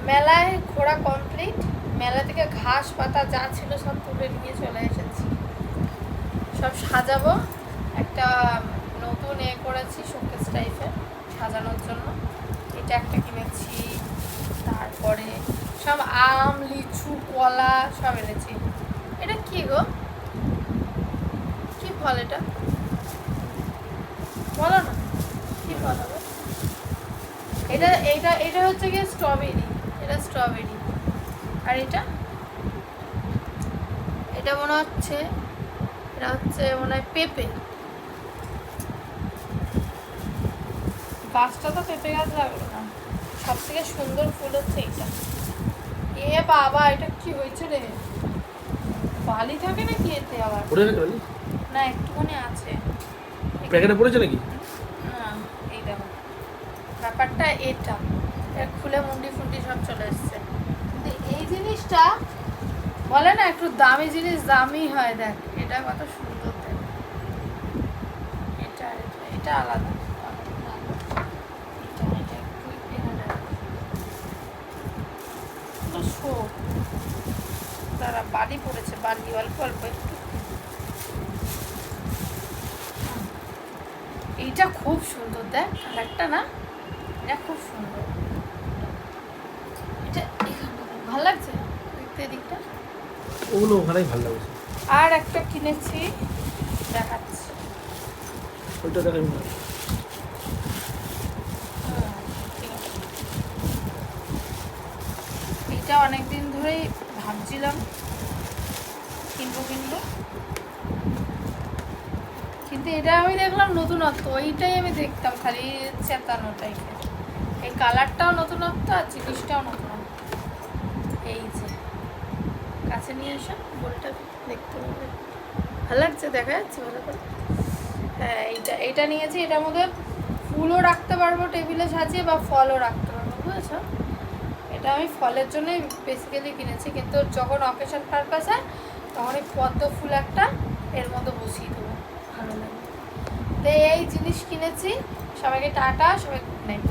মেলায় ঘোরা কমপ্লিট। মেলা থেকে ঘাস পাতা যা ছিল সব তুলে নিয়ে চলে এসেছি, সব সাজাবো। একটা নতুন করেছি শোকেস টাইপের সাজানোর জন্য, এটা একটা কিনেছি। তারপরে সব আম, লিচু, কলা সব এনেছি। এটা কি গো, কি ফল এটা বলো না, কি ফল হবে এটা? এটা এটা হচ্ছে গিয়ে স্ট্রবেরি, এটা স্ট্রবেরি। আর এটা এটা মনে হচ্ছে, এটা হচ্ছে মনে হয় পেঁপে। গাছটা তো পেঁপে গাছ লাগলো না। সব থেকে সুন্দর ফুল হচ্ছে এটা। এ বাবা, এটা কি হয়েছে রে? বালি থাকে নাকি এতে আবার? না, একটুখানি আছে। প্যাকেটে পড়েছে নাকি? না, এই দেখো ব্যাপারটা এটা খুলে মুন্ডি ফুন্ডি সব চলে এসছে। এই জিনিসটা বলে না একটু দামি জিনিস দামি হয়। দেখ এটা কত সুন্দর, দেখ এটা এটা আলাদা। তারা বালি পড়েছে, বালি অল্প অল্প একটু। এইটা খুব সুন্দর, দেখ কালারটা না, এটা খুব সুন্দর। এটা ভালো লাগছে দেখতে, দিকটা ওগুলো ওখানেই ভালো লাগছে। আর একটা কিনেছি, দেখাচ্ছি। ওইটা দেখাই না। এটা অনেকদিন ধরেই ভাবছিলাম কিনবো, কিন্তু এটা আমি দেখলাম নতুনত্ব। ওইটাই আমি দেখতাম খালি চেতানোটাই, এই কালারটাও নতুনত্ব আর জিনিসটাও নতুনত্ব। এই যে কাছে নিয়ে এসো, বলটা দেখতে হবে, ভালো লাগছে, দেখা যাচ্ছে ভালো করে। হ্যাঁ, এইটা নিয়েছি। এটার মধ্যে ফুলও রাখতে পারবো টেবিলে সাজিয়ে, বা ফলও রাখতে পারবো, বুঝেছো? এটা আমি ফলের জন্যই বেসিক্যালি কিনেছি, কিন্তু যখন অকেশন পারপাস হয় তখন এই পদ্ম ফুল একটা এর মধ্যে বসিয়ে দেবো, ভালো লাগে। তো এই জিনিস কিনেছি। সবাইকে টাটা, সবাই গুড নাইট।